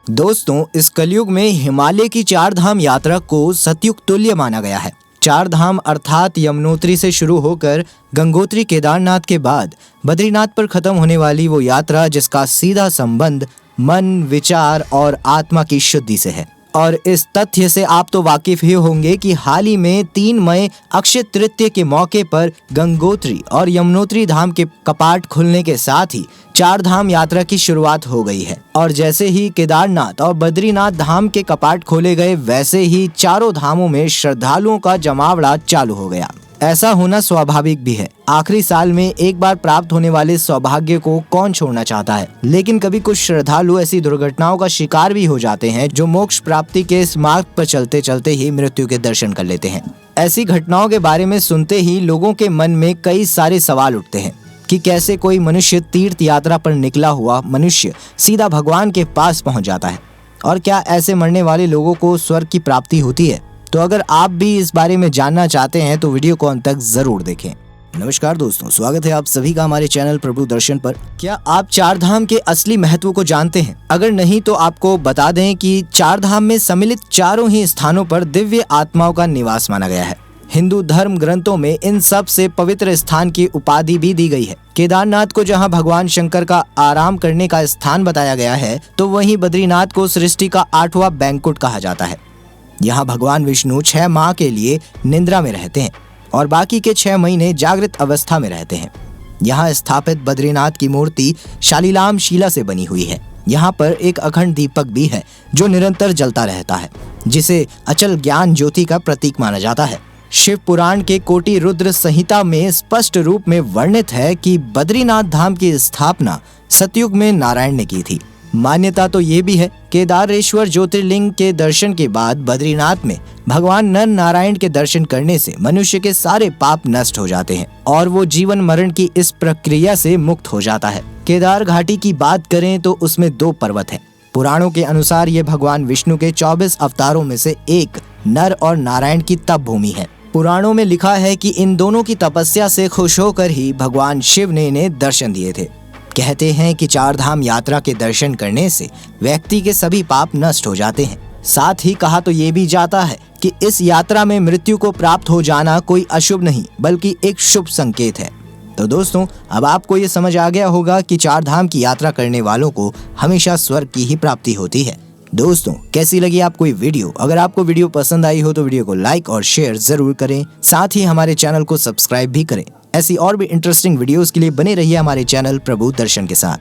दोस्तों, इस कलयुग में हिमालय की चार धाम यात्रा को सतयुग तुल्य माना गया है। चार धाम अर्थात यमुनोत्री से शुरू होकर गंगोत्री केदारनाथ के बाद बद्रीनाथ पर खत्म होने वाली वो यात्रा जिसका सीधा संबंध मन, विचार और आत्मा की शुद्धि से है। और इस तथ्य से आप तो वाकिफ ही होंगे कि हाल ही में 3 मई अक्षय तृतीया के मौके पर गंगोत्री और यमुनोत्री धाम के कपाट खुलने के साथ ही चार धाम यात्रा की शुरुआत हो गई है। और जैसे ही केदारनाथ और बद्रीनाथ धाम के कपाट खोले गए, वैसे ही चारों धामों में श्रद्धालुओं का जमावड़ा चालू हो गया। ऐसा होना स्वाभाविक भी है। आखिरी साल में एक बार प्राप्त होने वाले सौभाग्य को कौन छोड़ना चाहता है। लेकिन कभी कुछ श्रद्धालु ऐसी दुर्घटनाओं का शिकार भी हो जाते हैं जो मोक्ष प्राप्ति के इस मार्ग पर चलते चलते ही मृत्यु के दर्शन कर लेते हैं। ऐसी घटनाओं के बारे में सुनते ही लोगों के मन में कई सारे सवाल उठते हैं कि कैसे कोई मनुष्य तीर्थ यात्रा पर निकला हुआ मनुष्य सीधा भगवान के पास पहुंच जाता है, और क्या ऐसे मरने वाले लोगों को स्वर्ग की प्राप्ति होती है। तो अगर आप भी इस बारे में जानना चाहते हैं तो वीडियो को अंत तक जरूर देखें। नमस्कार दोस्तों, स्वागत है आप सभी का हमारे चैनल प्रभु दर्शन पर। क्या आप चार धाम के असली महत्व को जानते हैं? अगर नहीं तो आपको बता दें कि चार धाम में सम्मिलित चारों ही स्थानों पर दिव्य आत्माओं का निवास माना गया है। हिंदू धर्म ग्रंथों में इन सब से पवित्र स्थान की उपाधि भी दी गई है। केदारनाथ को जहां भगवान शंकर का आराम करने का स्थान बताया गया है, तो वहीं बद्रीनाथ को सृष्टि का 8वां बैंकुट कहा जाता है। यहाँ भगवान विष्णु 6 माह के लिए निद्रा में रहते हैं और बाकी के 6 महीने जागृत अवस्था में रहते हैं। यहाँ स्थापित बद्रीनाथ की मूर्ति शालीलाम शिला से बनी हुई है। यहाँ पर एक अखंड दीपक भी है जो निरंतर जलता रहता है, जिसे अचल ज्ञान ज्योति का प्रतीक माना जाता है। शिव पुराण के कोटि रुद्र संहिता में स्पष्ट रूप में वर्णित है कि बद्रीनाथ धाम की स्थापना सतयुग में नारायण ने की थी। मान्यता तो ये भी है केदारेश्वर ज्योतिर्लिंग के दर्शन के बाद बद्रीनाथ में भगवान नर नारायण के दर्शन करने से मनुष्य के सारे पाप नष्ट हो जाते हैं और वो जीवन मरण की इस प्रक्रिया से मुक्त हो जाता है। केदार घाटी की बात करें तो उसमें 2 पर्वत हैं। पुराणों के अनुसार ये भगवान विष्णु के 24 अवतारों में से एक नर और नारायण की तप भूमि है। पुराणों में लिखा है कि इन दोनों की तपस्या से खुश होकर ही भगवान शिव ने इन्हें दर्शन दिए थे। कहते हैं कि चार धाम यात्रा के दर्शन करने से व्यक्ति के सभी पाप नष्ट हो जाते हैं। साथ ही कहा तो ये भी जाता है कि इस यात्रा में मृत्यु को प्राप्त हो जाना कोई अशुभ नहीं बल्कि एक शुभ संकेत है। तो दोस्तों, अब आपको ये समझ आ गया होगा कि चार धाम की यात्रा करने वालों को हमेशा स्वर्ग की ही प्राप्ति होती है। दोस्तों, कैसी लगी आपको ये वीडियो? अगर आपको वीडियो पसंद आई हो तो वीडियो को लाइक और शेयर जरूर करें। साथ ही हमारे चैनल को सब्सक्राइब भी करें। ऐसी और भी इंटरेस्टिंग वीडियोस के लिए बने रहिए हमारे चैनल प्रभु दर्शन के साथ।